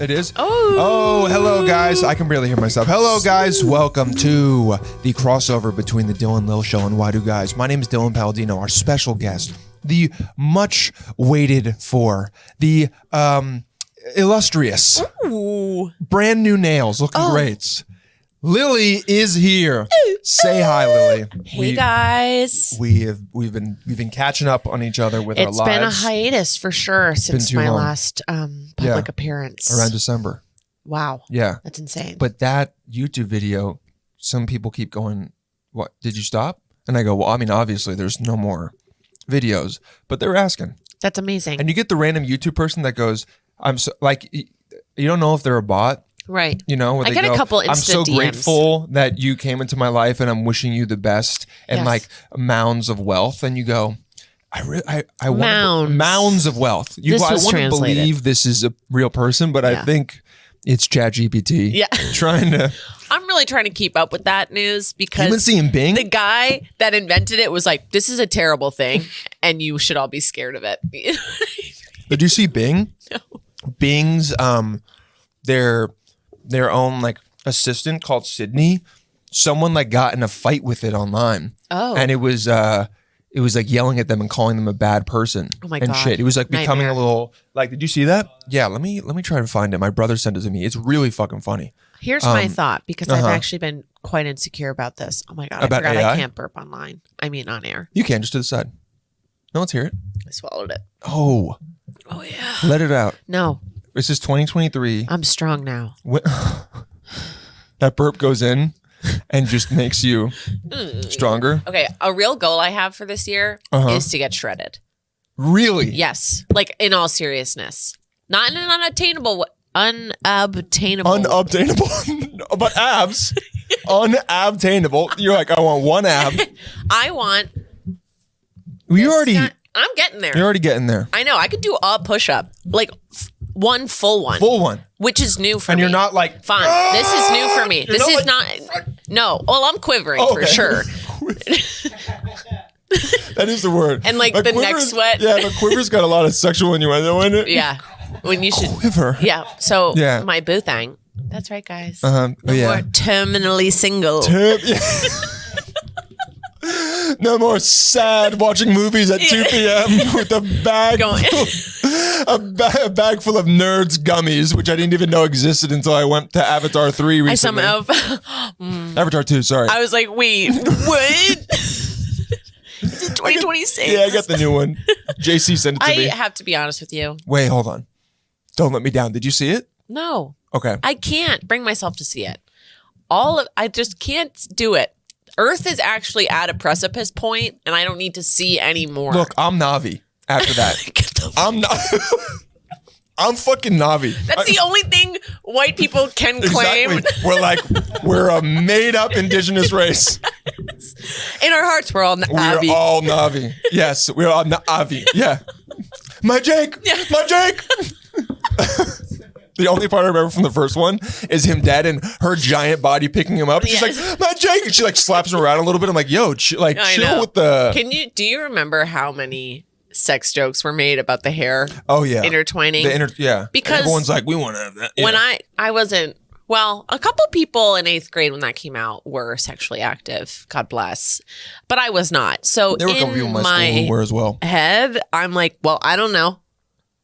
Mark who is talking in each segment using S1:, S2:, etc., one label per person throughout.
S1: It is? Oh, hello, guys. I can barely hear myself. Hello, guys. Welcome to the crossover between the Dylan Lil Show and Why Do Guys. My name is Dylan Palladino, our special guest, the much waited for, the illustrious, brand new nails, looking great. Lily is here. Say hi, Lily.
S2: Hey guys.
S1: We've been catching up on each other with our lives.
S2: It's been a hiatus for sure since my last public appearance.
S1: Around December.
S2: Wow.
S1: Yeah.
S2: That's insane.
S1: But that YouTube video, some people keep going, what, did you stop? And I go, well, I mean, obviously there's no more videos, but they're asking.
S2: That's amazing.
S1: And you get the random YouTube person that goes, I'm so, like, you don't know if they're a bot.
S2: Right.
S1: You know,
S2: I get a couple instant
S1: I'm so
S2: DMs.
S1: grateful that you came into my life and I'm wishing you the best and like mounds of wealth. And you go, I want mounds of wealth. I want to believe this is a real person, but I think it's ChatGPT.
S2: Yeah.
S3: I'm really trying to keep up with that news because
S1: you've been seeing Bing?
S3: The guy that invented it was like, this is a terrible thing and you should all be scared of it.
S1: Did you see Bing?
S3: No.
S1: Bing's their own like assistant called Sydney. Someone like got in a fight with it online.
S2: Oh.
S1: And it was like yelling at them and calling them a bad person.
S2: Oh my
S1: and
S2: God.
S1: shit. It was like becoming
S2: Nightmare.
S1: a little like, did you see that? Yeah, let me try to find it. My brother sent it to me. It's really fucking funny.
S2: Here's my thought, because I've actually been quite insecure about this. Oh my God.
S1: About
S2: I forgot
S1: AI?
S2: I can't burp online. I mean on air.
S1: You can just to the side. No, let's hear it.
S3: I swallowed it.
S1: Oh
S2: yeah.
S1: Let it out.
S2: No.
S1: This is 2023.
S2: I'm strong now.
S1: That burp goes in and just makes you stronger.
S3: Okay, a real goal I have for this year is to get shredded.
S1: Really?
S3: Yes, like in all seriousness, not in an unobtainable,
S1: Unobtainable, but abs, unobtainable. You're like, I want one ab.
S3: I want. I'm getting there.
S1: You're already getting there.
S3: I know. I could do a push-up, like one full one.
S1: Full one.
S3: Which is new for me.
S1: And you're not like,
S3: fine. This is new for me. This is not. No. Well, I'm quivering for sure.
S1: That is the word.
S3: And like the neck sweat.
S1: Yeah, the quiver's got a lot of sexual innuendo in it.
S3: Yeah. When you should
S1: quiver.
S3: Yeah. So
S1: Yeah.
S3: my boo thing. That's right, guys.
S1: Oh, yeah.
S3: More terminally single.
S1: No more sad watching movies at 2 p.m. with a bag, a bag full of Nerds gummies, which I didn't even know existed until I went to Avatar 3 recently. Avatar 2, sorry.
S3: I was like, wait, what? Is it 2026?
S1: Yeah, I got the new one. JC sent it to me.
S3: I have to be honest with you.
S1: Wait, hold on. Don't let me down. Did you see it?
S3: No.
S1: Okay.
S3: I can't bring myself to see it. I just can't do it. Earth is actually at a precipice point, and I don't need to see anymore.
S1: Look, I'm Navi after that. I'm fucking Navi.
S3: That's the only thing white people can claim.
S1: Exactly. We're a made-up indigenous race.
S3: In our hearts, we're all Navi.
S1: We're all Navi. Yes, we're all Navi. Yeah. My Jake.
S3: Yeah.
S1: My Jake. The only part I remember from the first one is him dead and her giant body picking him up. She's like, my Jake. And she like slaps him around a little bit. I'm like, yo, chill with the.
S3: Do you remember how many sex jokes were made about the hair?
S1: Oh yeah.
S3: Intertwining.
S1: Yeah.
S3: Because
S1: everyone's like, we want to have that. Yeah.
S3: When I wasn't, well, a couple people in 8th grade when that came out were sexually active. God bless. But I was not. So
S1: there were a couple people in my school who were as well.
S3: Head, I'm like, well, I don't know.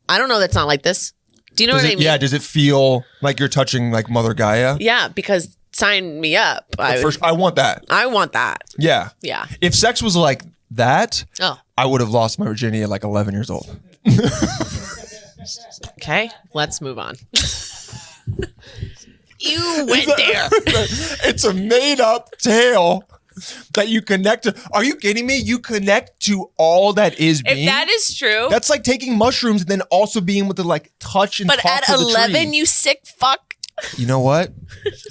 S3: That's not like this. Do you know what I mean?
S1: Yeah. Does it feel like you're touching like Mother Gaia?
S3: Yeah, because sign me up.
S1: I want that.
S3: I want that.
S1: Yeah.
S3: Yeah.
S1: If sex was like that, I would have lost my virginity at like 11 years old.
S3: Okay, let's move on. You went there.
S1: It's a made up tale that you connect to. Are you kidding me? You connect to all that is being.
S3: If that is true.
S1: That's like taking mushrooms and then also being able to like touch and talk
S3: But at
S1: to the
S3: 11,
S1: tree.
S3: you sick fuck.
S1: You know what?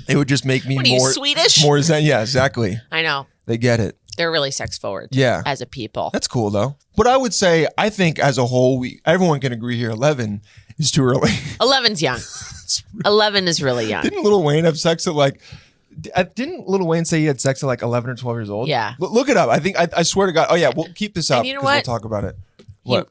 S1: It would just make me
S3: What are you, Swedish?
S1: More zen. Yeah, exactly.
S3: I know.
S1: They get it.
S3: They're really sex forward.
S1: Yeah.
S3: As a people.
S1: That's cool though. But I would say, I think as a whole, everyone can agree here, 11 is too early.
S3: 11's young. 11 is really young.
S1: Didn't Lil Wayne have sex at like... Didn't Lil Wayne say he had sex at like 11 or 12 years old?
S3: Yeah.
S1: Look it up. I think I swear to God. Oh yeah, we'll keep this up
S3: you know
S1: because we'll
S3: what?
S1: talk about it. What?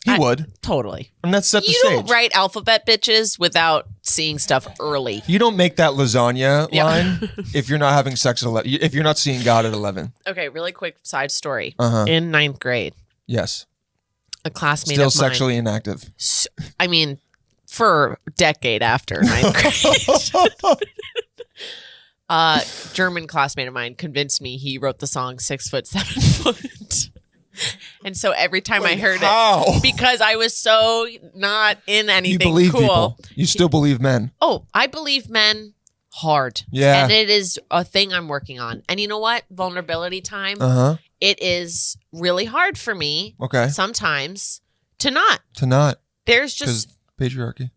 S1: He would.
S3: Totally.
S1: And that's set the
S3: stage. You don't write alphabet bitches without seeing stuff early.
S1: You don't make that lasagna line if you're not having sex at 11. If you're not seeing God at 11.
S3: Okay, really quick side story. In 9th grade.
S1: Yes.
S3: A classmate
S1: Still
S3: of mine.
S1: Sexually inactive.
S3: I mean, for a decade after 9th grade. German classmate of mine convinced me he wrote the song 6 foot, 7 foot. And so every time I heard it, because I was so not in anything
S1: you believe
S3: cool.
S1: People. You still believe men.
S3: Oh, I believe men hard.
S1: Yeah.
S3: And it is a thing I'm working on. And you know what? Vulnerability time. It is really hard for me sometimes to not. There's just patriarchy.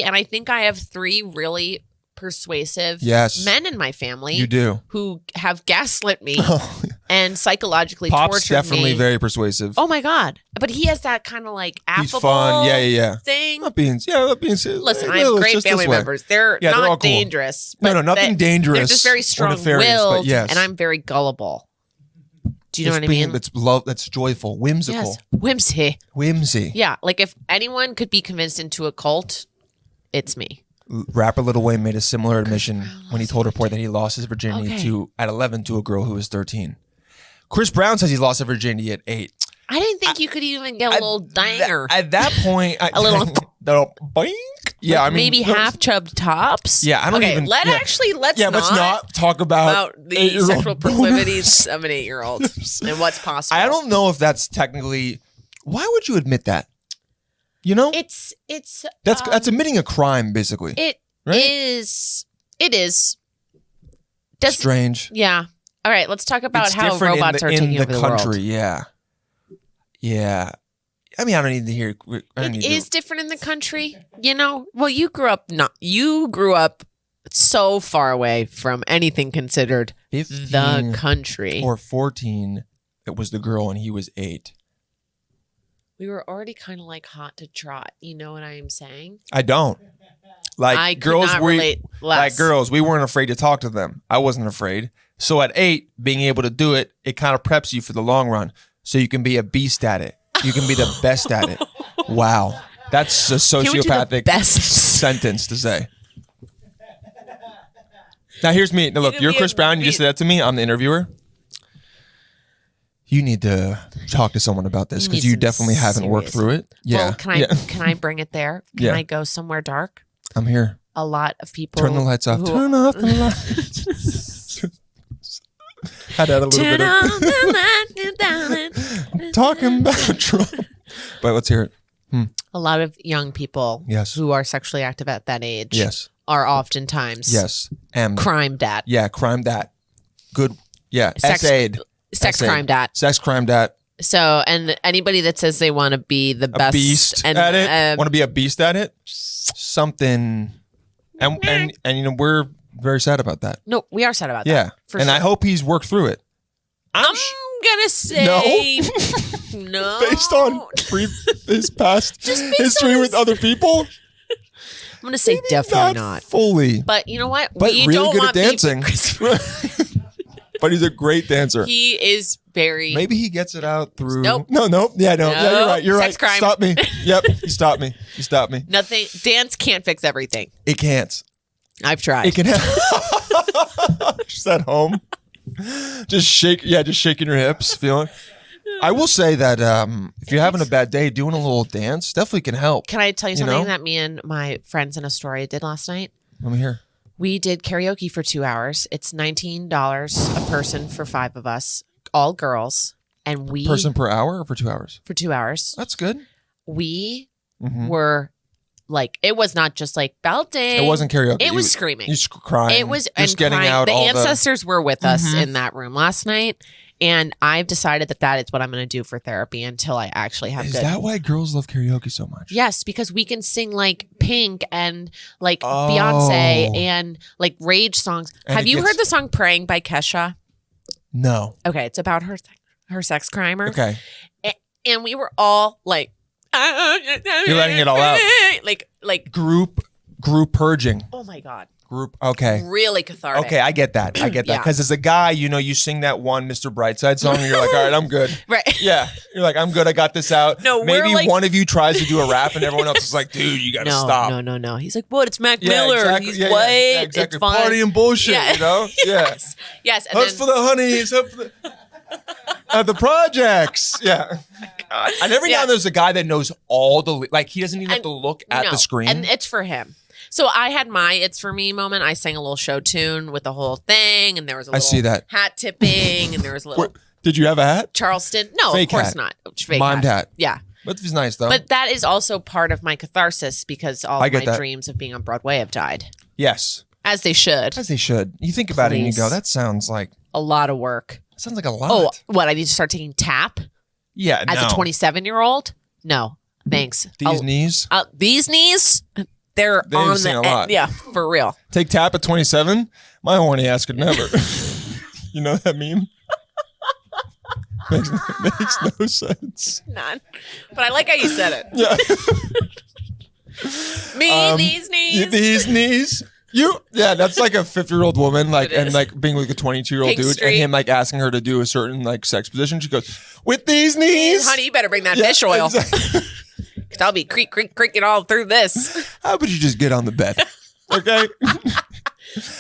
S3: And I think I have 3 really persuasive men in my family.
S1: You do.
S3: Who have gaslit me and psychologically
S1: Pop's
S3: tortured
S1: definitely
S3: me.
S1: very persuasive.
S3: Oh my God. But he has that kind of like affable
S1: He's fun.
S3: thing.
S1: Not being
S3: Listen, I have great family members. They're not
S1: all cool.
S3: dangerous.
S1: No, nothing dangerous.
S3: They're just very strong-willed, and I'm very gullible. Do you know what I mean?
S1: That's love. That's joyful, whimsical.
S3: Yes.
S1: Whimsy.
S3: Yeah, like if anyone could be convinced into a cult, it's me.
S1: Rapper Lil Wayne made a similar admission when he told a reporter that he lost his virginity at 11 to a girl who was 13. Chris Brown says he lost his virginity at 8.
S3: I didn't think you could even get a little dinger.
S1: At that point,
S3: a little
S1: boink. Yeah, I mean,
S3: maybe half chubbed tops.
S1: Yeah, I don't even.
S3: Let's not
S1: talk about
S3: the sexual proclivities of an 8-year-old and what's possible.
S1: I don't know if that's technically. Why would you admit that? You know,
S3: it's
S1: that's admitting a crime, basically.
S3: It is.
S1: Strange.
S3: Yeah. All right. Let's talk about how robots are taking over the world.
S1: Yeah. I mean, I don't need to hear.
S3: It is different in the country. You know. Well, you grew up so far away from anything considered
S1: 15
S3: the country.
S1: Or 14. It was the girl, and he was 8.
S3: We were already kind of like hot to trot. You know what I am saying?
S1: I don't. Like girls, we weren't afraid to talk to them. I wasn't afraid. So at 8, being able to do it, it kind of preps you for the long run. So you can be a beast at it. You can be the best at it. Wow. That's a sociopathic sentence to say. Now here's me. Now look, you're Chris Brown. You just said that to me. I'm the interviewer. You need to talk to someone about this because you definitely haven't worked through it. Yeah.
S3: Well, can I bring it there? Can I go somewhere dark?
S1: I'm here.
S3: A lot of people
S1: turn the lights off. Turn off the lights. Had that a little bit. Talking about Trump. But let's hear it.
S3: A lot of young people who are sexually active at that age are oftentimes crime dat.
S1: Yeah, crime dat. Good. Yeah. Sex crime dat. Sex crime dat.
S3: So, and anybody that says they want to be the best
S1: beast at it, want to be a beast at it, something, and you know, we're very sad about that.
S3: No, we are sad about that.
S1: Yeah, and I hope he's worked through it.
S3: I'm gonna say no.
S1: Based on his past history with other people,
S3: I'm gonna say definitely not
S1: fully.
S3: But you know what?
S1: But we really good at dancing. But he's a great dancer.
S3: He is very.
S1: Maybe he gets it out through.
S3: Nope.
S1: No. Yeah, no. Yeah, you're right. You're
S3: Sex
S1: right.
S3: Crime.
S1: Stop me. Yep. You stopped me.
S3: Nothing. Dance can't fix everything.
S1: It can't.
S3: I've tried.
S1: It can. Just at home. Just shaking your hips, feeling. I will say that if you're having a bad day, doing a little dance definitely can help.
S3: Can I tell you something that me and my friends in Astoria did last night?
S1: Let me hear.
S3: We did karaoke for 2 hours. It's $19 a person for 5 of us, all girls. And we
S1: person per hour or for 2 hours?
S3: For 2 hours.
S1: That's good.
S3: We were like, it was not just like belting.
S1: It wasn't karaoke.
S3: It was screaming.
S1: You crying.
S3: It was
S1: just getting crying. Out.
S3: The ancestors were with us in that room last night. And I've decided that is what I'm going to do for therapy until I actually have
S1: Is that why girls love karaoke so much?
S3: Yes, because we can sing like Pink and like Beyonce and like rage songs. And have you heard the song Praying by Kesha?
S1: No.
S3: Okay, it's about her sex crimer.
S1: Okay.
S3: And we were all like...
S1: You're letting it all out.
S3: Like
S1: group Group purging.
S3: Oh my God.
S1: Group. Okay.
S3: Really cathartic.
S1: Okay, I get that. I get that. Because as a guy, you sing that one Mr. Brightside song and you're like, all right, I'm good.
S3: Right.
S1: Yeah. You're like, I'm good. I got this out.
S3: No,
S1: maybe
S3: like,
S1: one of you tries to do a rap and everyone else is like, dude, you got to stop.
S3: No. He's like, what? It's Mac Miller.
S1: Exactly.
S3: He's white.
S1: Yeah, exactly.
S3: It's fine.
S1: Party and bullshit, you know?
S3: Yes. Yes. And
S1: Hush for the honeys. Up for the projects. Yeah.
S3: God.
S1: And every now and then there's a guy that knows all the, like, he doesn't even have to look at the screen.
S3: And it's for him. So I had my It's For Me moment. I sang a little show tune with the whole thing, and there was a little hat tipping, and there was a little...
S1: Did you have a hat?
S3: Charleston? No,
S1: Fake
S3: of course
S1: hat.
S3: not. Fake
S1: Mimed hat.
S3: Yeah.
S1: But it's nice, though.
S3: But that is also part of my catharsis because all of my dreams of being on Broadway have died.
S1: Yes.
S3: As they should.
S1: As they should. You think about it and you go, that sounds like...
S3: a lot of work.
S1: That sounds like a lot.
S3: Oh, what? I need to start taking tap?
S1: Yeah,
S3: As a 27-year-old? No. Thanks.
S1: These knees?
S3: These knees? They've on
S1: seen a lot.
S3: Yeah, for real.
S1: Take tap at 27? My horny ass could never. You know that meme? makes no sense.
S3: None. But I like how you said it.
S1: Yeah.
S3: These knees.
S1: These knees. Yeah, that's like a 50-year-old woman, like, and like being like a 22-year-old dude, and him like asking her to do a certain like sex position. She goes, with these knees,
S3: honey, you better bring that fish oil. Exactly. Cause I'll be creaking all through this.
S1: How about you just get on the bed, okay?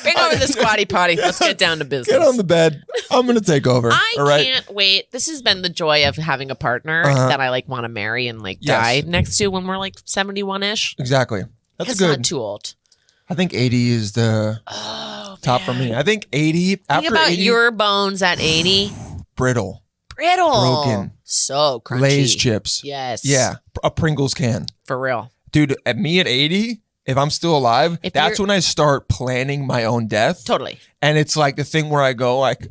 S3: Bring over the squatty potty. Let's get down to business.
S1: Get on the bed. I'm gonna take over.
S3: I can't wait. This has been the joy of having a partner that I like want to marry and like die next to when we're like 71-ish.
S1: Exactly. That's good.
S3: Not too old.
S1: I think 80 is the top for me. I think 80.
S3: Think about
S1: 80,
S3: your bones at 80.
S1: Brittle.
S3: Broken. So crunchy.
S1: Lay's chips.
S3: Yes.
S1: Yeah. A Pringles can.
S3: For real.
S1: Dude, at me at 80, if I'm still alive, that's when I start planning my own death.
S3: Totally.
S1: And it's like the thing where I go like,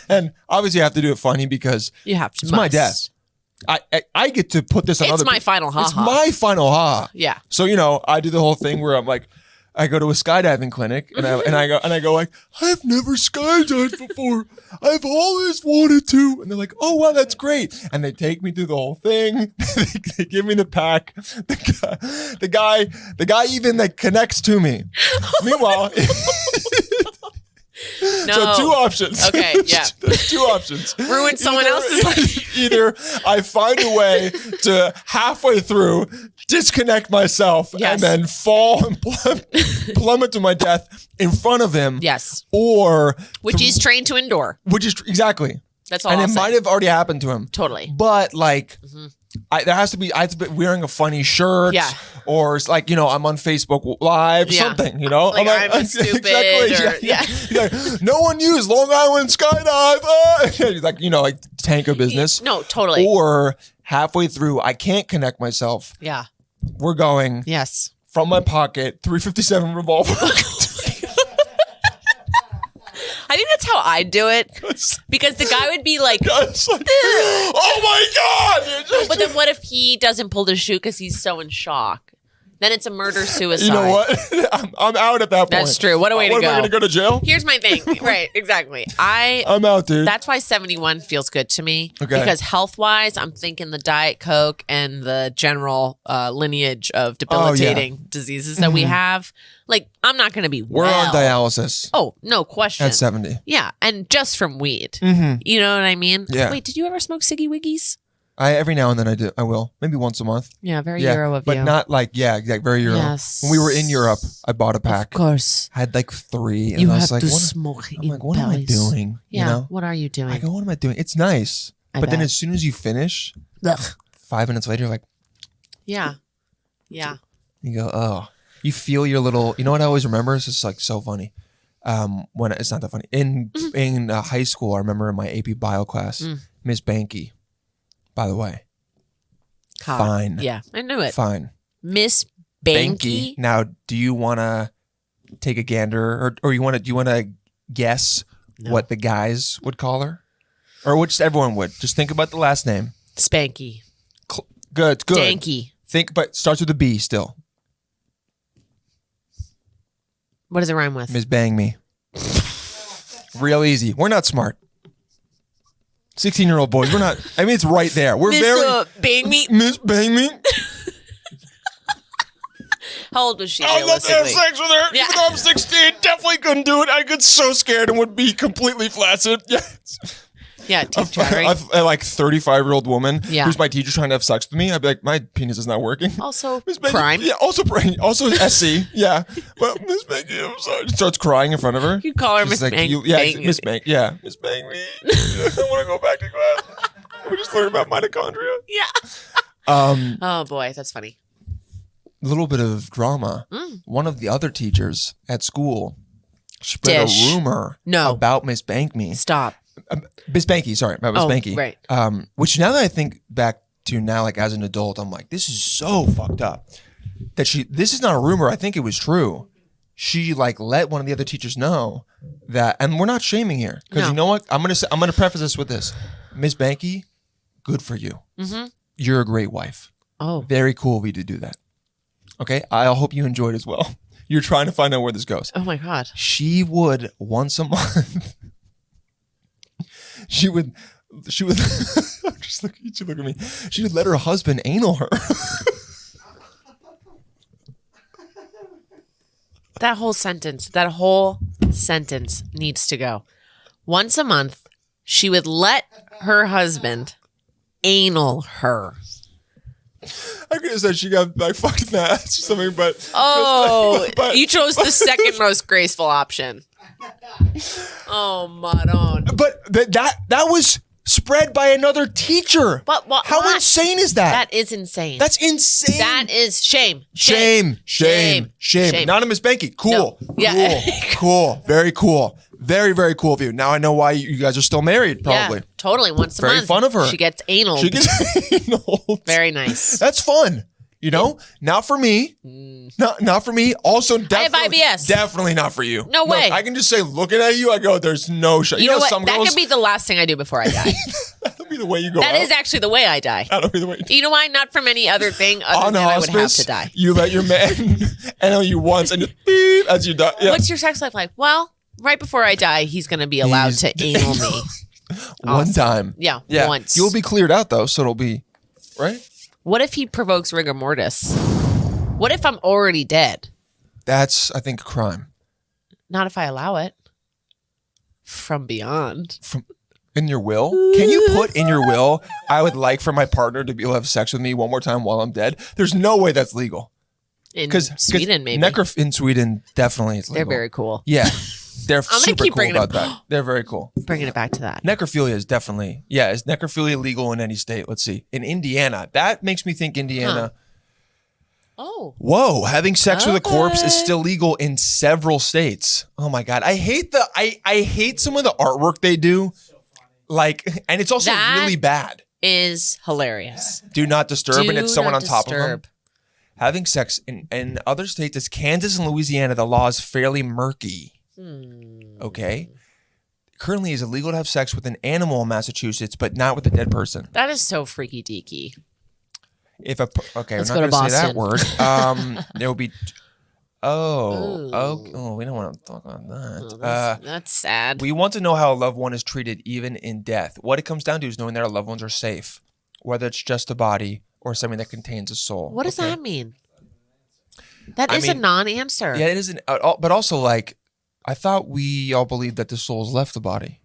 S1: and obviously I have to do it funny because it's my death. I get to put this on other people.
S3: It's my final ha-ha.
S1: It's my final ha.
S3: Yeah.
S1: So, I do the whole thing where I'm like, I go to a skydiving clinic and I go like, I've never skydived before. I've always wanted to. And they're like, oh wow, that's great. And they take me through the whole thing. They give me the pack. The guy even like connects to me. Meanwhile,
S3: no.
S1: So two options.
S3: Okay, yeah.
S1: There's two options.
S3: Ruin someone else's life.
S1: Either I find a way to halfway through disconnect myself and then fall and plummet to my death in front of him.
S3: Yes.
S1: Or
S3: which he's trained to endure.
S1: Which is exactly.
S3: That's all.
S1: And it might have already happened to him.
S3: Totally.
S1: But like I have to be wearing a funny shirt.
S3: Yeah.
S1: Or it's like, I'm on Facebook Live, something,
S3: Like I'm stupid.
S1: Exactly. Yeah. No one used Long Island Skydive. Like tank of business.
S3: No, totally.
S1: Or halfway through, I can't connect myself.
S3: Yeah.
S1: We're going.
S3: Yes.
S1: From my pocket, 357 revolver.
S3: I think that's how I do it. Because the guy would be like,
S1: oh my God.
S3: But then what if he doesn't pull the shoot because he's so in shock? Then it's a murder-suicide.
S1: You know what? I'm out at that point.
S3: That's true. What a way to go.
S1: What, am I going to go to jail?
S3: Here's my thing. Right, exactly.
S1: I'm out, dude.
S3: That's why 71 feels good to me.
S1: Okay.
S3: Because health-wise, I'm thinking the Diet Coke and the general lineage of debilitating diseases that we have. Like, I'm not going to be
S1: We're on dialysis.
S3: Oh, no question.
S1: At 70.
S3: Yeah, and just from weed.
S1: Mm-hmm.
S3: You know what I mean?
S1: Yeah.
S3: Wait, did you ever smoke Siggy Wiggies?
S1: Every now and then I do. I will. Maybe once a month.
S3: Yeah, very Euro of
S1: but
S3: you.
S1: But not like, very Euro.
S3: Yes.
S1: When we were in Europe, I bought a pack.
S3: Of course.
S1: I had like 3. And
S3: you
S1: I
S3: have
S1: was like,
S3: to smoke
S1: I'm like, what am I doing?
S3: Yeah, what are you doing?
S1: I go, what am I doing? It's nice. But then as soon as you finish, 5 minutes later, you're like.
S3: Yeah. Yeah.
S1: You go, oh. You feel your little, you know what I always remember? It's just like so funny. When it's not that funny. In high school, I remember in my AP bio class, Miss Banky, by the way. Fine.
S3: Yeah, I knew it.
S1: Fine.
S3: Miss Banky.
S1: Now, do you want to take a gander, or do you want to guess what the guys would call her, or which everyone would? Just think about the last name.
S3: Spanky.
S1: Good.
S3: Danky.
S1: But starts with a B still.
S3: What does it rhyme with?
S1: Miss Bang Me. Real easy. We're not smart. 16-year-old boys. We're not. I mean, it's right there. We're
S3: Miss
S1: very
S3: Bang Me.
S1: Miss Bang Me.
S3: How old was she?
S1: I would love to have sex with her.
S3: Yeah.
S1: Even though I'm 16, definitely couldn't do it. I get so scared and would be completely flaccid. Yes.
S3: Yeah, teeth chattering.
S1: A like 35-year-old woman
S3: Yeah.
S1: who's my teacher trying to have sex with me. I'd be like, my penis is not working.
S3: Also,
S1: Miss Maggie,
S3: crime.
S1: Yeah, also SC. Yeah. Well, Miss Maggie, I'm sorry. Starts crying in front of her.
S3: You call her
S1: She's
S3: Miss Bang.
S1: Yeah, Miss Bang. Yeah, Miss Bang. I want to go back to class. We just learned about mitochondria.
S3: Yeah. Oh boy, that's funny.
S1: A little bit of drama. One of the other teachers at school spread a rumor about Miss Bankme.
S3: Stop.
S1: Miss Banky, sorry, about Miss Banky.
S3: Right.
S1: Which now that I think back to now, like as an adult, I'm like, this is so fucked up. This is not a rumor. I think it was true. She like let one of the other teachers know that, and we're not shaming here because you know what? I'm gonna preface this with this. Miss Banky, good for you. Mm-hmm. You're a great wife.
S3: Oh,
S1: very cool of you to do that. Okay, I hope you enjoyed as well. You're trying to find out where this goes.
S3: Oh my God.
S1: She would once a month. She would I'm just looking at you, look at me. She would let her husband anal her.
S3: That whole sentence needs to go. Once a month, she would let her husband anal her.
S1: I could have said she got like fucked in the ass or something, but
S3: you chose the second most graceful option. Oh, Maron.
S1: But that was spread by another teacher.
S3: But
S1: how insane is that?
S3: That is insane.
S1: That's insane.
S3: That is shame.
S1: Not a Miss Banky. Cool.
S3: No. Yeah.
S1: Cool. Very cool. Very, very cool of you. Now I know why you guys are still married, probably.
S3: Yeah, totally. Once a month.
S1: Very fun of her.
S3: She gets anal. Very nice.
S1: That's fun. You know, not for me. Not for me. Also, definitely,
S3: I have IBS.
S1: Definitely not for you.
S3: No way.
S1: I can just say, looking at you, I go, there's no shot.
S3: You know what?
S1: Some
S3: that
S1: girls,
S3: could be the last thing I do before I die.
S1: That'll be the way you go.
S3: That is actually the way I die.
S1: That'll be the way.
S3: You know why? Not from any other thing other than hospice, I would have to die.
S1: You let your man anal you once and just beep as you die. Yeah.
S3: What's your sex life like? Well, right before I die, he's going to be allowed to anal me.
S1: One time.
S3: Yeah, once.
S1: You'll be cleared out though, so it'll be right.
S3: What if he provokes rigor mortis? What if I'm already dead?
S1: That's, I think, a crime.
S3: Not if I allow it. From beyond.
S1: In your will? Can you put in your will, I would like for my partner to be able to have sex with me one more time while I'm dead? There's no way that's legal.
S3: In Sweden, maybe.
S1: In Sweden, definitely it's legal.
S3: They're very cool.
S1: Yeah. They're super cool about that. They're very cool.
S3: Bringing it back to that.
S1: Necrophilia is definitely, is necrophilia legal in any state? Let's see. In Indiana. That makes me think Indiana.
S3: Oh.
S1: Whoa, having sex with a corpse is still legal in several states. Oh my God. I hate I hate some of the artwork they do. Like, and it's also really bad.
S3: Is hilarious.
S1: Do not disturb, and it's someone on top of them. Having sex in other states, as Kansas and Louisiana, the law is fairly murky. Okay. Currently, it's illegal to have sex with an animal in Massachusetts, but not with a dead person.
S3: That is so freaky deaky.
S1: Let's I'm not going to say that word. There will be. We don't want to talk about that.
S3: That's sad.
S1: We want to know how a loved one is treated, even in death. What it comes down to is knowing that our loved ones are safe, whether it's just a body or something that contains a soul.
S3: What does that mean? That is a non-answer.
S1: Yeah, it isn't. But also, like, I thought we all believed that the soul's left the body,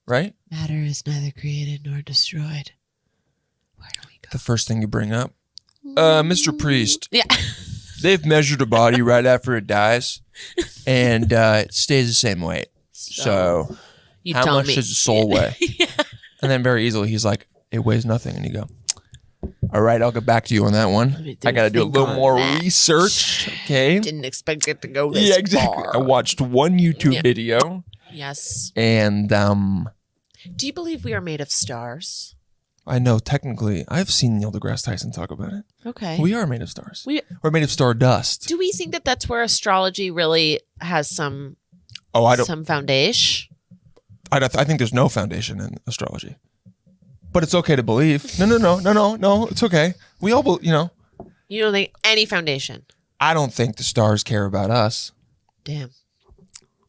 S1: right?
S3: Matter is neither created nor destroyed. Where do we go?
S1: The first thing you bring up, Mr. Priest.
S3: Yeah.
S1: They've measured a body right after it dies, and it stays the same weight. So how much does the soul weigh? Yeah. And then very easily, he's like, it weighs nothing. And you go, all right, I'll get back to you on that one. I got to do a little more research. Okay.
S3: Didn't expect it to go this far.
S1: I watched one YouTube video.
S3: Yes.
S1: And
S3: do you believe we are made of stars?
S1: I know technically. I've seen Neil deGrasse Tyson talk about it.
S3: Okay.
S1: We are made of stars. We're made of stardust.
S3: Do we think that that's where astrology really has some some foundation?
S1: I think there's no foundation in astrology. But it's okay to believe. No. It's okay. We all,
S3: You don't think any foundation?
S1: I don't think the stars care about us.
S3: Damn.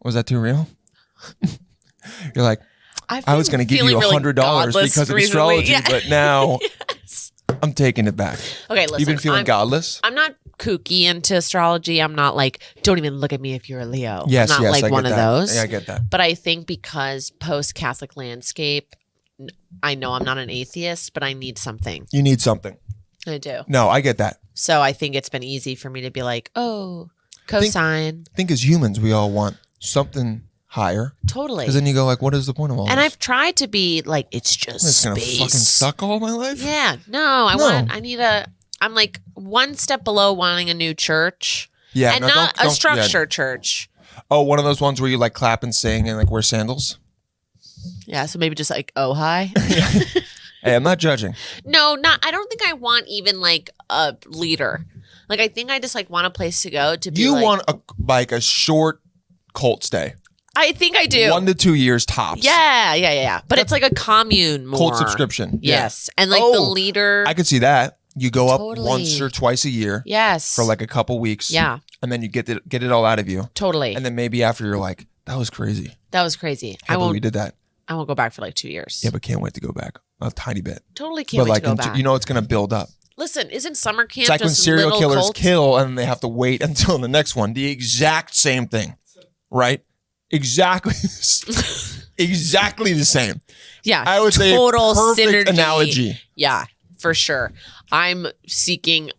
S1: Was that too real? You're like, I was going to give you $100 because of astrology, but now I'm taking it back.
S3: Okay, listen.
S1: You've been feeling godless?
S3: I'm not kooky into astrology. I'm not like, don't even look at me if you're a Leo.
S1: Yes,
S3: I'm not like
S1: I
S3: one
S1: get
S3: of
S1: that.
S3: those.
S1: Yeah, I get that.
S3: But I think because post-Catholic landscape, I know I'm not an atheist, but I need something.
S1: You need something.
S3: I do.
S1: No, I get that.
S3: So I think it's been easy for me to be like, oh, cosine.
S1: I think as humans, we all want something higher.
S3: Totally.
S1: Because then you go like, what is the point of all
S3: And
S1: this?
S3: I've tried to be like, it's just
S1: It's going to
S3: space.
S1: fucking suck all my life?
S3: Yeah. No, I'm like one step below wanting a new church.
S1: Yeah.
S3: And
S1: no,
S3: not
S1: don't-
S3: a structured
S1: yeah.
S3: church.
S1: Oh, one of those ones where you like clap and sing and like wear sandals?
S3: Yeah. So maybe just like, oh, hi.
S1: Hey, I'm not judging.
S3: No, I don't think I want even like a leader. Like, I think I just like want a place to go to be
S1: You
S3: like,
S1: want a short cult stay.
S3: I think I do.
S1: 1 to 2 years tops.
S3: Yeah. But it's like a commune more.
S1: Cult subscription.
S3: Yes. And like the leader.
S1: I could see that. You go
S3: Totally.
S1: up once or twice a year.
S3: Yes.
S1: For like a couple weeks.
S3: Yeah.
S1: And then you get it all out of you.
S3: Totally.
S1: And then maybe after you're like, that was crazy.
S3: That was crazy.
S1: I won't. We did that.
S3: I won't go back for like 2 years.
S1: Yeah, but can't wait to go back a tiny bit.
S3: Totally can't wait to go back.
S1: You know it's going to build up.
S3: Listen, isn't summer camp
S1: It's like when
S3: just
S1: serial
S3: little
S1: killers
S3: cults?
S1: kill and they have to wait until the next one. The exact same thing, right? Exactly, exactly the same.
S3: Yeah,
S1: I would say
S3: total
S1: perfect
S3: synergy.
S1: analogy.
S3: Yeah, for sure. I'm seeking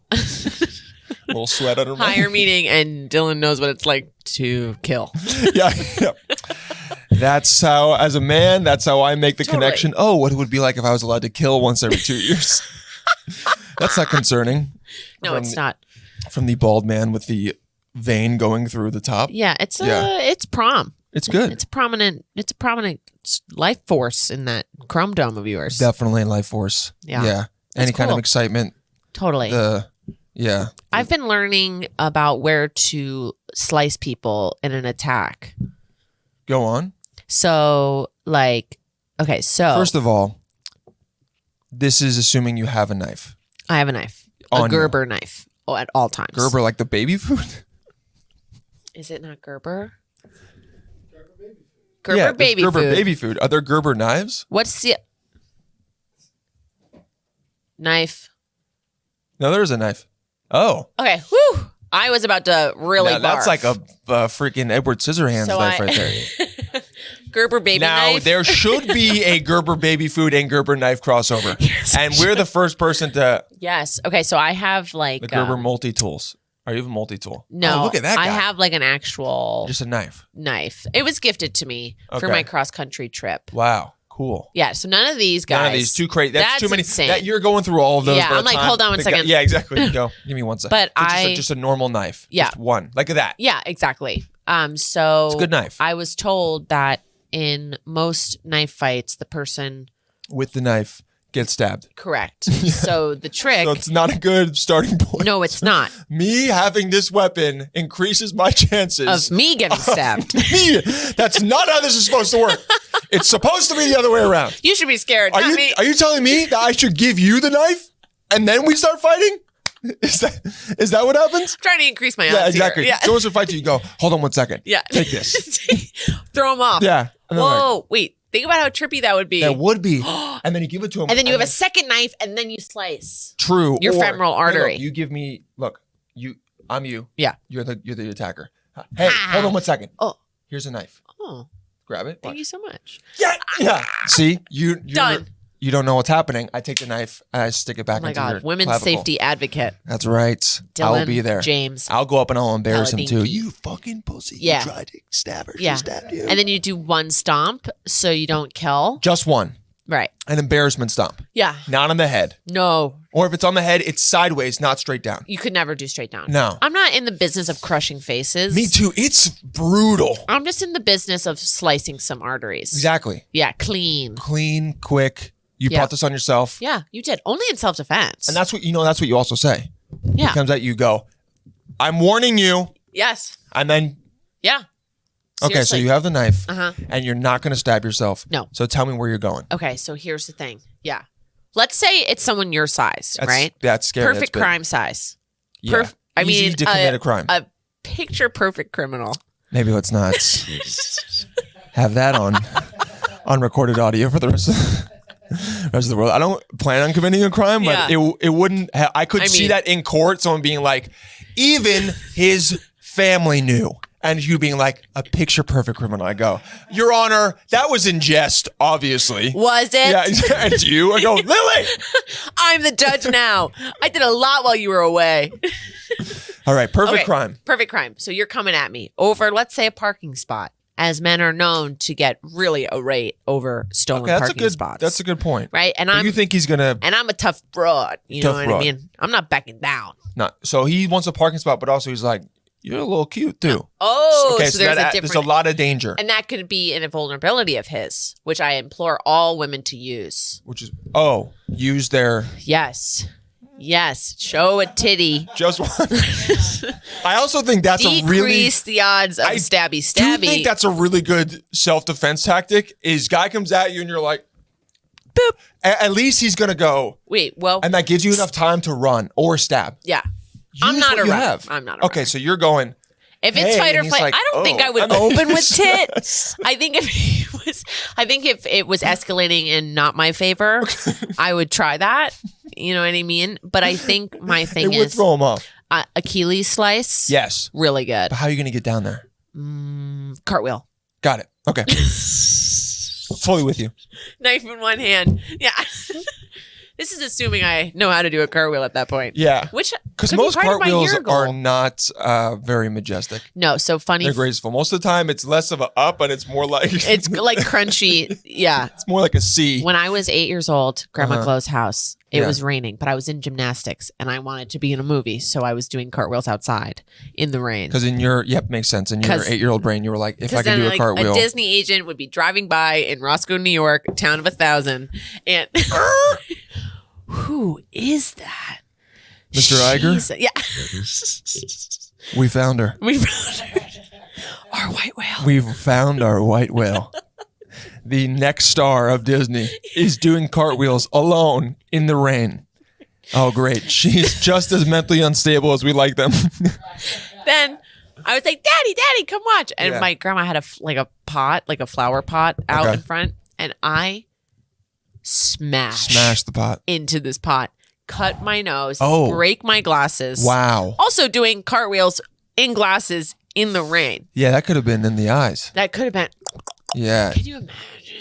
S1: A little sweat under my
S3: higher meaning, and Dylan knows what it's like to kill.
S1: yeah. That's how, as a man, that's how I make the connection. Oh, what it would be like if I was allowed to kill once every 2 years. That's not concerning.
S3: No, it's not.
S1: From the bald man with the vein going through the top.
S3: Yeah, it's prom.
S1: It's good.
S3: It's a prominent life force in that chrome dome of yours.
S1: Definitely a life force.
S3: Yeah.
S1: Any kind of
S3: cool.
S1: excitement.
S3: Totally.
S1: Yeah.
S3: I've been learning about where to slice people in an attack.
S1: Go on.
S3: So, like, okay, so
S1: First of all, this is assuming you have a knife.
S3: I have a knife.
S1: On
S3: A Gerber knife. Oh, at all times.
S1: Gerber, like the baby food?
S3: Is it not Gerber? Gerber
S1: yeah,
S3: baby
S1: Gerber
S3: food.
S1: baby food. Are there Gerber knives?
S3: What's the knife?
S1: No, there is a knife. Oh.
S3: Okay. Whew. I was about to really barf.
S1: That's like a freaking Edward Scissorhands knife right there.
S3: Gerber baby
S1: now,
S3: knife.
S1: there should be a Gerber baby food and Gerber knife crossover.
S3: Yes,
S1: and we're the first person to...
S3: Yes. Okay, so I have like...
S1: The Gerber multi-tools. Are you a multi-tool?
S3: No.
S1: Oh, look at that guy.
S3: I have like an actual...
S1: Just a knife.
S3: Knife. It was gifted to me for my cross-country trip.
S1: Wow. Cool.
S3: Yeah, so none of these guys.
S1: None of these. Too crazy. That's too many.
S3: Insane.
S1: You're going through all of those.
S3: Yeah,
S1: by the
S3: I'm like,
S1: time
S3: hold on one second.
S1: Yeah, exactly. Go. Give me 1 second.
S3: But
S1: so just a normal knife.
S3: Yeah.
S1: Just one. Like that.
S3: Yeah, exactly. So
S1: it's a good knife.
S3: I was told that in most knife fights, the person
S1: with the knife gets stabbed.
S3: Correct. So the trick.
S1: So it's not a good starting point.
S3: No, it's not.
S1: Me having this weapon increases my chances
S3: of me getting stabbed.
S1: Me. That's not how this is supposed to work. It's supposed to be the other way around.
S3: You should be scared.
S1: Are
S3: not me.
S1: you telling me that I should give you the knife and then we start fighting? Is that what happens?
S3: I'm trying to increase my odds.
S1: Yeah, exactly.
S3: Here. Yeah.
S1: Someone should fight you. You go, hold on 1 second.
S3: Yeah.
S1: Take this.
S3: Throw him off.
S1: Yeah.
S3: Whoa, wait. Think about how trippy that would be.
S1: That would be. And then you give it to him.
S3: And then you have a second knife and then you slice.
S1: True.
S3: Your femoral artery.
S1: No, you give me, I'm you.
S3: Yeah.
S1: You're the attacker. Hey, hold on 1 second.
S3: Oh.
S1: Here's a knife.
S3: Oh.
S1: Grab it.
S3: Thank you so much.
S1: Yeah. Yeah. See? You're
S3: done.
S1: You don't know what's happening. I take the knife and I stick it back into your
S3: women's
S1: clavicle.
S3: safety advocate.
S1: That's right.
S3: Dylan
S1: I'll be there.
S3: James.
S1: I'll go up and I'll embarrass him too.
S3: Palladino.
S1: You fucking pussy.
S3: Yeah.
S1: You tried to stab her.
S3: Yeah.
S1: She stabbed you.
S3: And then you do one stomp so you don't kill.
S1: Just one.
S3: Right.
S1: An embarrassment stomp.
S3: Yeah.
S1: Not on the head.
S3: No.
S1: Or if it's on the head, it's sideways, not straight down.
S3: You could never do straight down.
S1: No.
S3: I'm not in the business of crushing faces.
S1: Me too. It's brutal.
S3: I'm just in the business of slicing some arteries.
S1: Exactly.
S3: Yeah, clean.
S1: Clean, quick. You brought this on yourself.
S3: Yeah, you did. Only in self-defense.
S1: And that's what you also say.
S3: Yeah.
S1: It comes out, you go, I'm warning you.
S3: Yes.
S1: And then.
S3: Yeah.
S1: Okay,
S3: Seriously.
S1: so you have the knife.
S3: Uh-huh.
S1: And you're not going to stab yourself.
S3: No.
S1: So tell me where you're going.
S3: Okay, so here's the thing. Yeah. Let's say it's someone your size, right?
S1: That's scary.
S3: Perfect crime size.
S1: Yeah. Easy to commit a crime.
S3: A picture perfect criminal.
S1: Maybe let's not have that on recorded audio for the rest of the world. I don't plan on committing a crime, but it wouldn't. I could see that in court. Someone being like, Even his family knew. And you being like, a picture perfect criminal. I go, Your Honor, that was in jest, obviously.
S3: Was it?
S1: Yeah, and you. I go, Lily!
S3: I'm the judge now. I did a lot while you were away.
S1: All right, perfect crime.
S3: Perfect crime. So you're coming at me over, let's say, a parking spot, as men are known to get really irate over stolen parking spots.
S1: That's a good point.
S3: Right? And
S1: you think he's going to...
S3: And I'm a tough broad. You know what I mean? I'm not backing down.
S1: No. So he wants a parking spot, but also he's like, you're a little cute too.
S3: Oh,
S1: okay, so there's a lot of danger.
S3: And that could be a vulnerability of his, which I implore all women to use.
S1: Which is, use their...
S3: Yes. Show a titty.
S1: Just one. I also think that's
S3: decrease the odds of stabby.
S1: Do you think that's a really good self-defense tactic? Is guy comes at you and you're like, boop. At least he's going to go.
S3: Wait, well.
S1: And that gives you enough time to run or stab.
S3: Yeah. I'm not a runner. I'm not a runner.
S1: Okay, so you're going.
S3: If it's fight or flight, like, I don't think I would open with tit. I think if it was escalating in not my favor, I would try that. You know what I mean? But I think my thing is
S1: throw him off.
S3: Achilles slice.
S1: Yes,
S3: really good.
S1: But how are you going to get down there?
S3: Cartwheel.
S1: Got it. Okay. Fully with you.
S3: Knife in one hand. Yeah. This is assuming I know how to do a cartwheel at that point.
S1: Yeah.
S3: Which
S1: because most cartwheels are not very majestic.
S3: No, so funny.
S1: They're graceful. Most of the time, it's less of a up, and it's more like
S3: it's like crunchy. Yeah,
S1: it's more like a C.
S3: When I was 8 years old, Grandma Chloe's house. It was raining, but I was in gymnastics, and I wanted to be in a movie, so I was doing cartwheels outside in the rain.
S1: Because in your makes sense. In your 8-year-old brain, you were like, if I can do a cartwheel,
S3: a Disney agent would be driving by in Roscoe, New York, town of 1,000, and. Who is that?
S1: Mr. Iger?
S3: Yeah.
S1: We found her.
S3: Our white whale.
S1: We've found our white whale. The next star of Disney is doing cartwheels alone in the rain. Oh, great. She's just as mentally unstable as we like them.
S3: Then I was like, Daddy, come watch. And my grandma had a flower pot out in front. And I smash the pot into this pot, cut my nose, break my glasses.
S1: Wow.
S3: Also doing cartwheels in glasses in the rain.
S1: Yeah, that could have been in the eyes.
S3: That could have been.
S1: Yeah.
S3: Can you imagine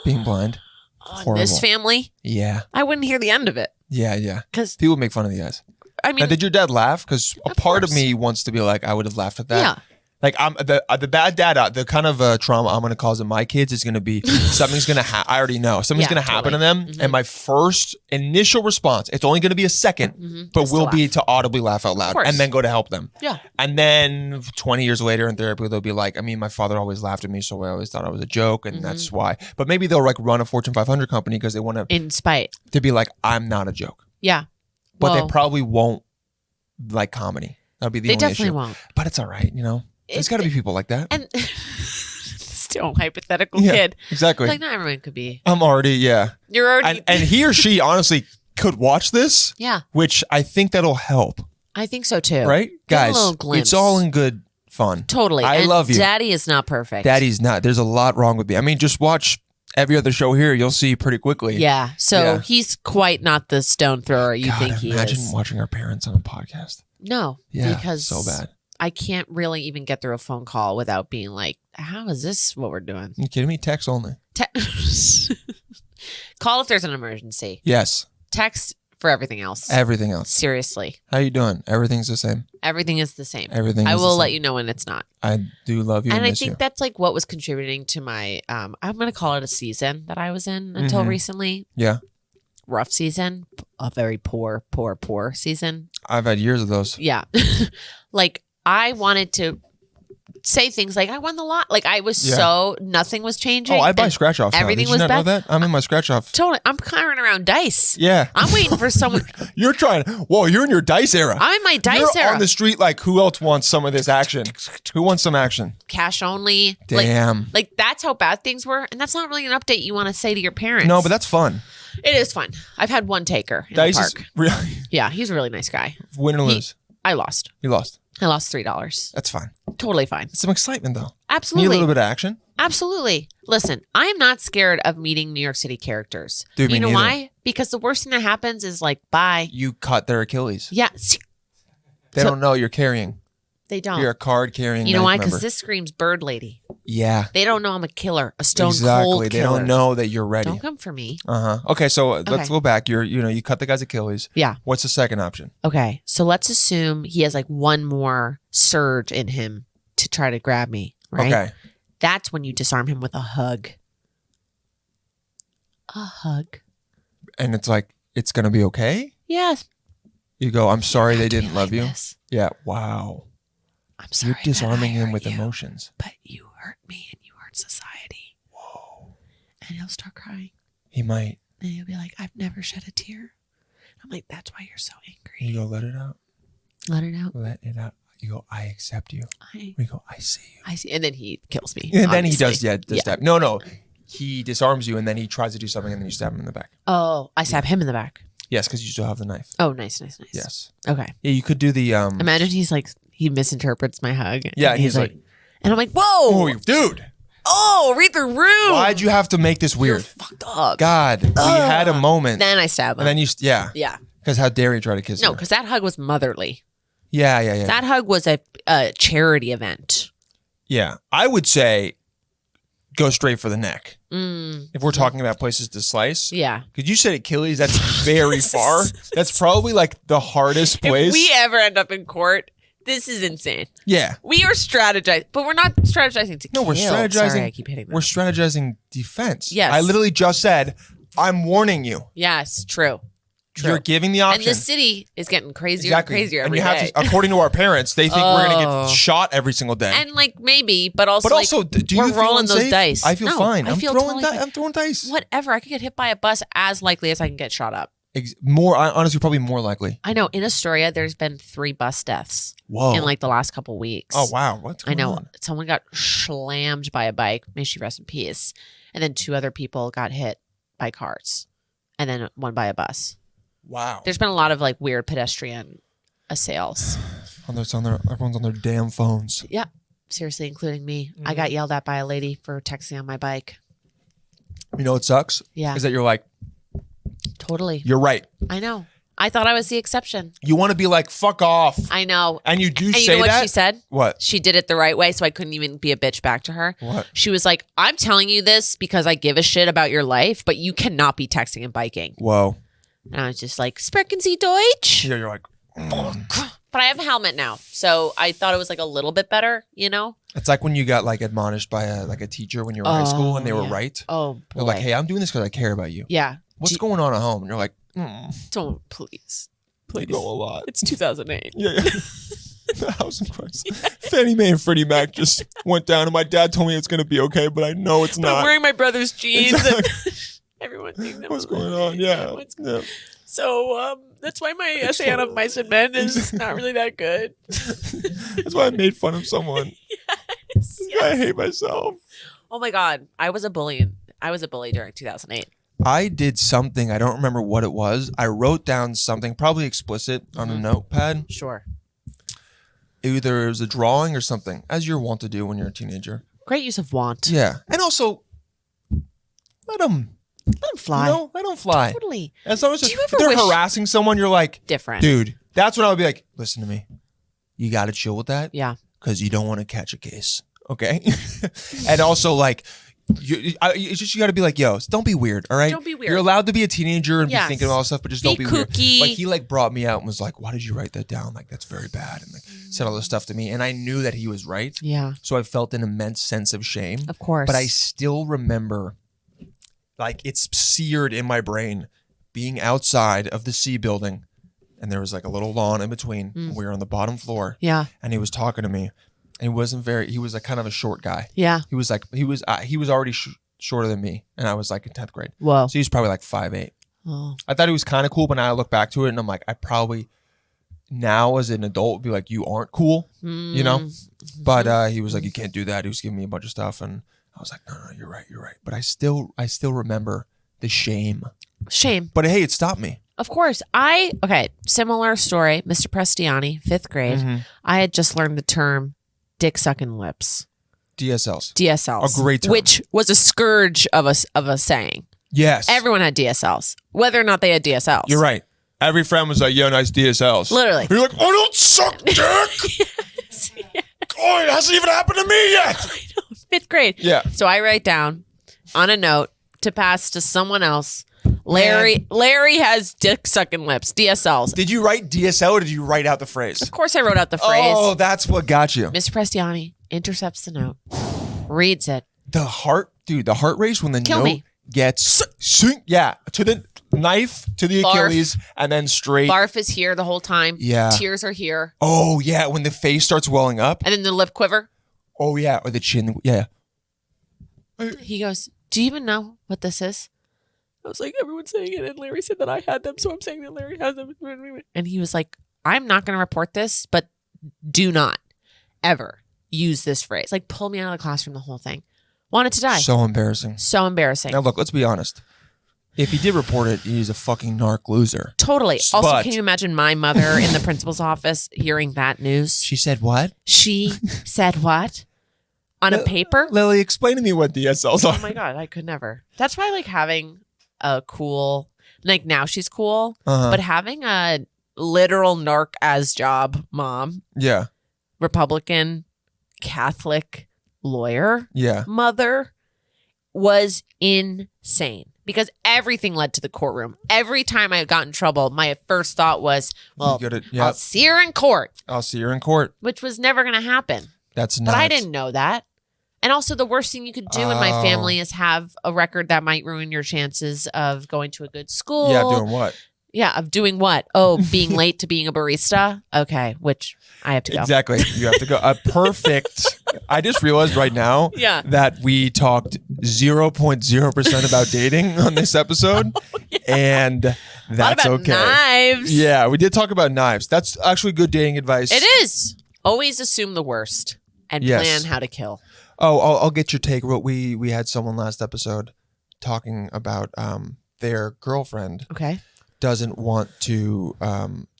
S1: being blind? Horrible.
S3: This family?
S1: Yeah.
S3: I wouldn't hear the end of it.
S1: Yeah. Because people make fun of the eyes.
S3: I mean,
S1: now, did your dad laugh? Because a part of me wants to be like, I would have laughed at that.
S3: Yeah.
S1: Like I'm the bad dad, the kind of trauma I'm going to cause in my kids is going to be something's going to happen. I already know something's going to happen to them, and my first initial response, it's only going to be a second, but will be to audibly laugh out loud and then go to help them.
S3: Yeah,
S1: and then 20 years later in therapy, they'll be like, I mean, my father always laughed at me, so I always thought I was a joke, and that's why. But maybe they'll like run a Fortune 500 company because they want to,
S3: in spite,
S1: to be like, I'm not a joke.
S3: Yeah,
S1: but they probably won't like comedy. That'll be the only issue.
S3: They definitely won't.
S1: But it's all right, you know. There's got to be people like that.
S3: And still hypothetical kid.
S1: Exactly.
S3: Like not everyone could be.
S1: I'm already,
S3: You're already.
S1: And he or she honestly could watch this.
S3: Yeah.
S1: Which I think that'll help.
S3: I think so too.
S1: Right?
S3: Get
S1: Guys, it's all in good fun.
S3: Totally.
S1: I love you.
S3: Daddy is not perfect.
S1: Daddy's not. There's a lot wrong with me. I mean, just watch every other show here. You'll see pretty quickly.
S3: Yeah. So he's quite not the stone thrower you think he is.
S1: Imagine watching our parents on a podcast.
S3: No.
S1: Yeah.
S3: Because
S1: so bad.
S3: I can't really even get through a phone call without being like, how is this what we're doing?
S1: You kidding me? Text only.
S3: Call if there's an emergency.
S1: Yes.
S3: Text for everything else.
S1: Everything else.
S3: Seriously.
S1: How you doing? Everything's the same.
S3: Everything is the same.
S1: Everything
S3: I
S1: is
S3: will
S1: the same.
S3: let you know when it's not.
S1: I do love you.
S3: And
S1: I
S3: think
S1: you.
S3: that's like what was contributing to my, I'm going to call it a season that I was in until recently.
S1: Yeah.
S3: Rough season. A very poor season.
S1: I've had years of those.
S3: Yeah. Like, I wanted to say things like I won the lot. Like I was so nothing was changing.
S1: Oh, I buy scratch offs.
S3: Everything
S1: now. Did you
S3: was
S1: not know that? I'm in my scratch off.
S3: Totally. I'm carrying around dice.
S1: Yeah.
S3: I'm waiting for someone.
S1: You're trying. Whoa, you're in your dice era.
S3: I'm in my dice era.
S1: You're on the street like, who else wants some of this action? Who wants some action?
S3: Cash only.
S1: Damn.
S3: Like that's how bad things were. And that's not really an update you want to say to your parents.
S1: No, but that's fun.
S3: It is fun. I've had one taker in
S1: dice
S3: the park.
S1: Is really.
S3: Yeah, he's a really nice guy.
S1: Win or lose?
S3: I lost.
S1: You lost.
S3: I lost $3.
S1: That's fine.
S3: Totally fine.
S1: Some excitement though.
S3: Absolutely.
S1: Need a little bit of action.
S3: Absolutely. Listen, I'm not scared of meeting New York City characters.
S1: Dude,
S3: you know
S1: neither.
S3: why? Because the worst thing that happens is like, bye.
S1: You cut their Achilles.
S3: Yeah.
S1: They don't know you're carrying.
S3: They don't.
S1: You're a card carrying.
S3: You know why? Because this screams bird lady.
S1: Yeah.
S3: They don't know I'm a killer, a stone cold killer.
S1: They don't know that you're ready.
S3: Don't come for me.
S1: Okay, so let's go back. You cut the guy's Achilles.
S3: Yeah.
S1: What's the second option?
S3: Okay, so let's assume he has like one more surge in him to try to grab me. Right.
S1: Okay.
S3: That's when you disarm him with a hug. A hug.
S1: And it's like it's gonna be okay.
S3: Yes.
S1: You go. I'm sorry they didn't love you.
S3: This.
S1: Yeah. Wow.
S3: I'm sorry.
S1: You're disarming him with emotions.
S3: But you hurt me and you hurt society.
S1: Whoa.
S3: And he'll start crying.
S1: He might.
S3: And he'll be like, I've never shed a tear. I'm like, that's why you're so angry.
S1: You go, let it out.
S3: Let it out.
S1: Let it out. You go, I accept you. We go, I see you.
S3: I see. And then he kills me.
S1: And then he does, stab. No. He disarms you and then he tries to do something and then you stab him in the back.
S3: Oh, I stab him in the back.
S1: Yes, because you still have the knife.
S3: Oh, nice.
S1: Yes.
S3: Okay.
S1: Yeah, you could do the
S3: Imagine he's like, he misinterprets my hug.
S1: Yeah, he's like,
S3: and I'm like, whoa.
S1: Oh, dude.
S3: Oh, read the room.
S1: Why'd you have to make this weird?
S3: You're fucked up.
S1: God, we had a moment.
S3: Then I stab him.
S1: And then
S3: Yeah.
S1: Because how dare you try to kiss her?
S3: No, because that hug was motherly.
S1: Yeah.
S3: That hug was a charity event.
S1: Yeah. I would say go straight for the neck. If we're talking about places to slice.
S3: Yeah.
S1: Because you said Achilles, that's very far. That's probably like the hardest place.
S3: If we ever end up in court, this is insane.
S1: Yeah.
S3: We are strategizing, but we're not strategizing to kill.
S1: No, we're strategizing.
S3: Sorry, I keep hitting that.
S1: We're strategizing defense.
S3: Yes.
S1: I literally just said, I'm warning you.
S3: Yes, true.
S1: You're giving the option.
S3: And the city is getting crazier and crazier every day.
S1: According to our parents, they think we're going to get shot every single day.
S3: And like maybe, but also
S1: do you
S3: we're
S1: feel
S3: rolling
S1: unsafe?
S3: those dice.
S1: I feel fine.
S3: I'm totally fine.
S1: I'm throwing dice.
S3: Whatever. I could get hit by a bus as likely as I can get shot up.
S1: Honestly, probably more likely.
S3: I know. In Astoria, there's been 3 bus deaths.
S1: Whoa.
S3: In like the last couple weeks.
S1: Oh, wow. What's going on?
S3: Someone got slammed by a bike. May she rest in peace. And then 2 other people got hit by cars. And then 1 by a bus.
S1: Wow.
S3: There's been a lot of like weird pedestrian assails.
S1: Everyone's on their damn phones.
S3: Yeah. Seriously, including me. I got yelled at by a lady for texting on my bike.
S1: You know what sucks?
S3: Yeah.
S1: Is that you're like,
S3: totally.
S1: You're right.
S3: I know. I thought I was the exception.
S1: You want to be like, fuck off.
S3: I know.
S1: And you do
S3: and
S1: say
S3: you know what
S1: that?
S3: she said?
S1: What?
S3: She did it the right way, so I couldn't even be a bitch back to her.
S1: What?
S3: She was like, I'm telling you this because I give a shit about your life, but you cannot be texting and biking.
S1: Whoa.
S3: And I was just like, Sprechen Sie Deutsch?
S1: Yeah, you're like,
S3: But I have a helmet now, so I thought it was like a little bit better, you know?
S1: It's like when you got like admonished by a teacher when you were in high school and they were right.
S3: Oh, boy.
S1: They're like, hey, I'm doing this because I care about you.
S3: Yeah.
S1: What's going on at home? And you're like,
S3: Don't, please.
S1: Please. Go a lot.
S3: It's 2008.
S1: Yeah. The housing crisis. Yeah. Fannie Mae and Freddie Mac just went down and my dad told me it's going to be okay, but I know it's not.
S3: I'm wearing my brother's jeans.
S1: Exactly.
S3: And everyone thinks that
S1: what's going on? Yeah.
S3: So that's why my essay on Mice and Men is not really that good.
S1: That's why I made fun of someone.
S3: Yes.
S1: I hate myself.
S3: Oh my God. I was a bully during 2008.
S1: I did something. I don't remember what it was. I wrote down something, probably explicit, on a notepad.
S3: Sure.
S1: Either it was a drawing or something, as you're wont to do when you're a teenager.
S3: Great use of want.
S1: Yeah. And also, let them
S3: fly.
S1: You know, let them fly.
S3: Totally.
S1: As long as if they're harassing someone, you're like,
S3: different.
S1: Dude, that's when I would be like, listen to me. You got to chill with that.
S3: Yeah.
S1: Because you don't want to catch a case. Okay. And also, like, you got to be like, yo, don't be weird. All right.
S3: Don't be weird.
S1: You're allowed to be a teenager and be thinking of all this stuff, but just don't be
S3: kooky.
S1: Weird. Like, he like brought me out and was like, why did you write that down? Like, that's very bad. And like said all this stuff to me. And I knew that he was right.
S3: Yeah.
S1: So I felt an immense sense of shame.
S3: Of course.
S1: But I still remember, like, it's seared in my brain, being outside of the C building. And there was like a little lawn in between. We were on the bottom floor.
S3: Yeah.
S1: And he was talking to me. And he was like kind of a short guy.
S3: Yeah.
S1: He was already shorter than me. And I was like in 10th grade.
S3: Whoa.
S1: So he was probably like 5'8".
S3: Oh.
S1: I thought he was kind of cool, but now I look back to it and I'm like, I probably now as an adult would be like, you aren't cool, you know? But he was like, you can't do that. He was giving me a bunch of stuff. And I was like, no, you're right. But I still remember the shame.
S3: Shame.
S1: But hey, it stopped me.
S3: Of course. Similar story. Mr. Prestiani, 5th grade. I had just learned the term dick sucking lips.
S1: DSLs.
S3: DSLs.
S1: A great term.
S3: Which was a scourge of a saying.
S1: Yes.
S3: Everyone had DSLs. Whether or not they had DSLs.
S1: You're right. Every friend was like, yo, nice DSLs.
S3: Literally.
S1: You're like, oh, don't suck dick?
S3: Yes.
S1: Oh, it hasn't even happened to me yet.
S3: I know, 5th grade.
S1: Yeah.
S3: So I write down on a note to pass to someone else. Larry has dick sucking lips. DSLs.
S1: Did you write DSL or did you write out the phrase?
S3: Of course, I wrote out the phrase.
S1: Oh, that's what got you.
S3: Mr. Prestiani intercepts the note, reads it.
S1: The heart rate when the
S3: Kill
S1: note
S3: me.
S1: gets to the knife, to the
S3: Barf.
S1: Achilles, and then straight.
S3: Barf is here the whole time.
S1: Yeah.
S3: Tears are here.
S1: Oh yeah, when the face starts welling up.
S3: And then the lip quiver.
S1: Oh yeah, or the chin. Yeah.
S3: He goes, do you even know what this is? I was like, everyone's saying it. And Larry said that I had them. So I'm saying that Larry has them. And he was like, I'm not going to report this, but do not ever use this phrase. Like, pull me out of the classroom, the whole thing. Wanted to die.
S1: So embarrassing.
S3: So embarrassing.
S1: Now look, let's be honest. If he did report it, he's a fucking narc loser.
S3: Totally. Also, can you imagine my mother in the principal's office hearing that news?
S1: She said what?
S3: She said what? On a paper?
S1: Lily, explain to me what DSLs are.
S3: Oh my God, I could never. That's why like having a cool, like now she's cool, but having a literal narc as job mom,
S1: yeah,
S3: Republican, Catholic lawyer,
S1: yeah,
S3: mother was insane because everything led to the courtroom. Every time I got in trouble, my first thought was, well, I'll see her in court.
S1: I'll see her in court.
S3: Which was never going to happen.
S1: That's nuts.
S3: But I didn't know that. And also the worst thing you could do in my family is have a record that might ruin your chances of going to a good school.
S1: Yeah, doing what?
S3: Yeah, of doing what? Oh, being late to being a barista? Okay, which I have to go.
S1: Exactly. You have to go. Perfect. I just realized right now that we talked 0.0% about dating on this episode. And that's okay.
S3: Knives.
S1: Yeah, we did talk about knives. That's actually good dating advice.
S3: It is. Always assume the worst and plan how to kill.
S1: Oh, I'll get your take. We had someone last episode talking about their girlfriend doesn't want to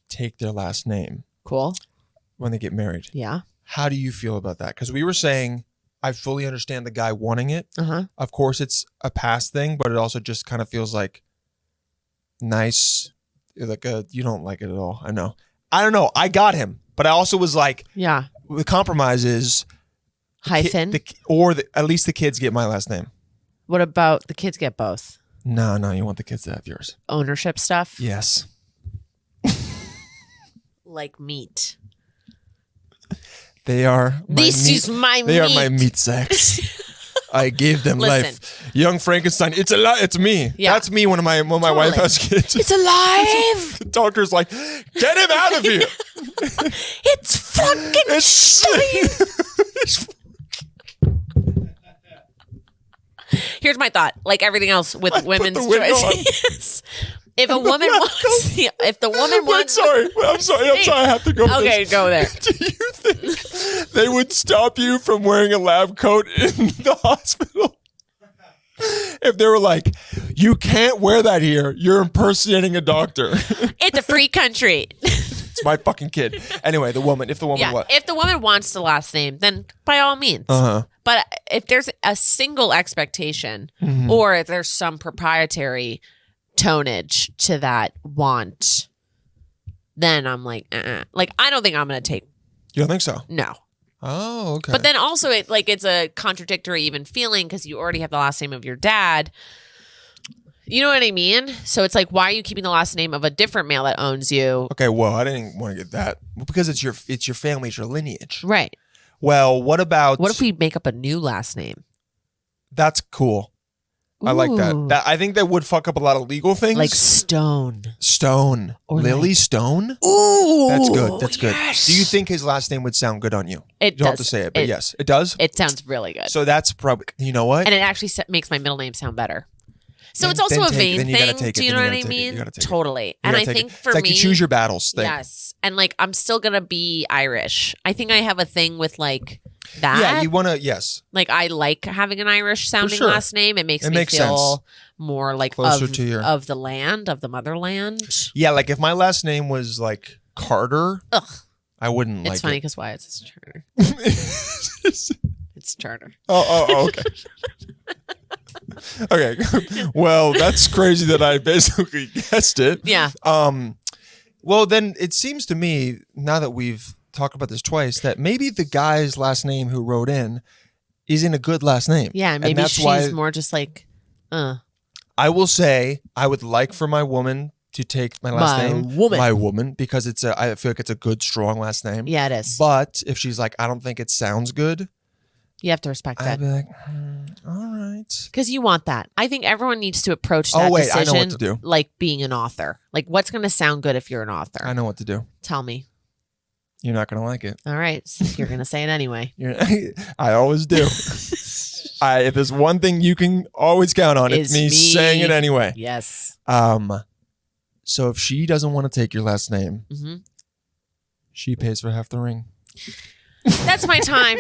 S1: take their last name.
S3: Cool.
S1: When they get married.
S3: Yeah.
S1: How do you feel about that? Because we were saying, I fully understand the guy wanting it. Of course, it's a past thing, but it also just kind of feels like nice. Like you don't like it at all. I know. I don't know. I got him, but I also was like, the compromise is
S3: hyphen,
S1: at least the kids get my last name.
S3: What about the kids get both?
S1: No, you want the kids to have yours.
S3: Ownership stuff?
S1: Yes.
S3: Like meat.
S1: They are my meat. They are my meat sacks. I gave them life. Young Frankenstein. It's alive. It's me. Yeah. That's me when my wife has kids.
S3: It's alive.
S1: The doctor's like, get him out of here.
S3: It's Frankenstein. Here's my thought. Like everything else with women's choices. If a woman wants, if the woman wants,
S1: I'm sorry. I have to go.
S3: Okay, go there.
S1: Do you think they would stop you from wearing a lab coat in the hospital? If they were like, you can't wear that here. You're impersonating a doctor.
S3: It's a free country.
S1: It's my fucking kid. Anyway, if the woman
S3: if the woman wants the last name, then by all means. But if there's a single expectation or if there's some proprietary tonnage to that want, then I'm like, like I don't think I'm gonna take.
S1: You don't think so?
S3: No.
S1: Oh, okay.
S3: But then also it's a contradictory even feeling because you already have the last name of your dad. You know what I mean? So it's like, why are you keeping the last name of a different male that owns you?
S1: Okay, well, I didn't want to get that. Because it's your family, it's your lineage.
S3: Right.
S1: Well, what
S3: if we make up a new last name?
S1: That's cool. I like that. I think that would fuck up a lot of legal things.
S3: Like Stone.
S1: Or Lily Stone?
S3: Ooh.
S1: That's good. That's good.
S3: Yes.
S1: Do you think his last name would sound good on you?
S3: It does.
S1: You don't have to say it, but yes. It does?
S3: It sounds really good.
S1: So that's probably, you know what?
S3: And it actually makes my middle name sound better. So it's also a vain thing. Do you know what I mean? Totally. And I think for me,
S1: it's like you choose your battles thing.
S3: Yes. And like, I'm still going to be Irish. I think I have a thing with like that.
S1: Yeah, you want to, yes.
S3: Like I like having an Irish sounding last name. It makes me feel more like closer to of the land, of the motherland.
S1: Yeah, like if my last name was like Carter, I wouldn't like it.
S3: It's funny because Wyatt's is Turner. It's Turner.
S1: Oh, okay. Okay. Well, that's crazy that I basically guessed it.
S3: Yeah.
S1: Well, then it seems to me, now that we've talked about this twice, that maybe the guy's last name who wrote in isn't a good last name.
S3: Yeah, maybe
S1: that's
S3: she's more just like,
S1: I will say I would like for my woman to take my last name. My woman, because I feel like it's a good, strong last name.
S3: Yeah, it is.
S1: But if she's like, I don't think it sounds good,
S3: you have to respect that.
S1: I'd be like, all right.
S3: Because you want that. I think everyone needs to approach that decision
S1: I know what to do.
S3: like being an author. Like, what's going to sound good if you're an author?
S1: I know what to do.
S3: Tell me.
S1: You're not going to like it.
S3: All right. So you're going to say it anyway.
S1: I always do. If there's one thing you can always count on, it's me saying it anyway.
S3: Yes.
S1: So if she doesn't want to take your last name, she pays for half the ring.
S3: That's my time.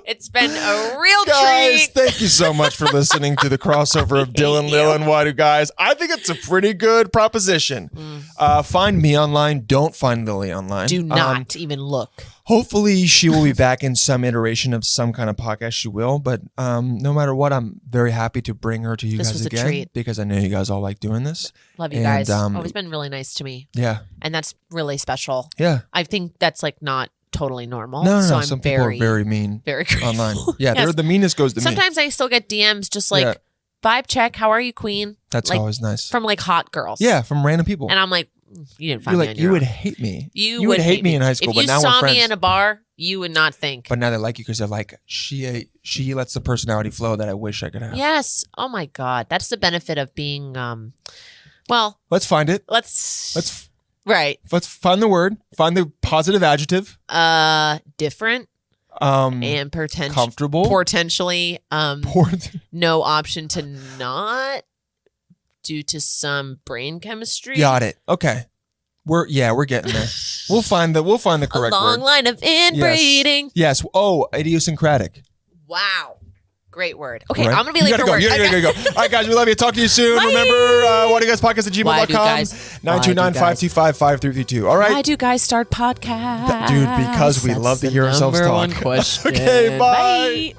S3: It's been a real
S1: guys,
S3: treat.
S1: Thank you so much for listening to the crossover of Dylan, Lil, and Why Do Guys. I think it's a pretty good proposition. Find me online. Don't find Lily online.
S3: Do not even look.
S1: Hopefully she will be back in some iteration of some kind of podcast. She will. But no matter what, I'm very happy to bring her to you guys again. This was a treat. Because I know you guys all like doing this.
S3: Love you guys. Always been really nice to me.
S1: Yeah.
S3: And that's really special.
S1: Yeah.
S3: I think that's like not totally normal.
S1: No.
S3: So I'm
S1: some people are very mean.
S3: Very grateful.
S1: Online. Yeah, yes. The meanest goes to me.
S3: Sometimes I still get DMs just like, vibe check, how are you, queen?
S1: That's
S3: like,
S1: always nice.
S3: From like hot girls.
S1: Yeah, from random people.
S3: And I'm like, you didn't find me on your
S1: You
S3: own.
S1: would hate me.
S3: You would
S1: hate me in high school, but now we're friends.
S3: If you saw me in a bar, you would not think.
S1: But now they like you because they're like, she lets the personality flow that I wish I could have.
S3: Yes. Oh my God. That's the benefit of being, well.
S1: Let's find it.
S3: Right.
S1: Let's find the word. Find the positive adjective.
S3: Different. And
S1: comfortable.
S3: Potentially. No option to not due to some brain chemistry.
S1: Got it. Okay. We're getting there. We'll find the correct word.
S3: A long line of inbreeding.
S1: Yes. Oh, idiosyncratic.
S3: Wow. Great word. Okay,
S1: right.
S3: I'm going to be late for work.
S1: You gotta go. All right, guys, we love you. Talk to you soon.
S3: Bye.
S1: Remember, Why Do Guys Podcast at gmail.com. 929-525-5332. All right?
S3: Why do guys start podcasts?
S1: Dude, because we love to hear ourselves talk.
S3: One question.
S1: Okay, bye.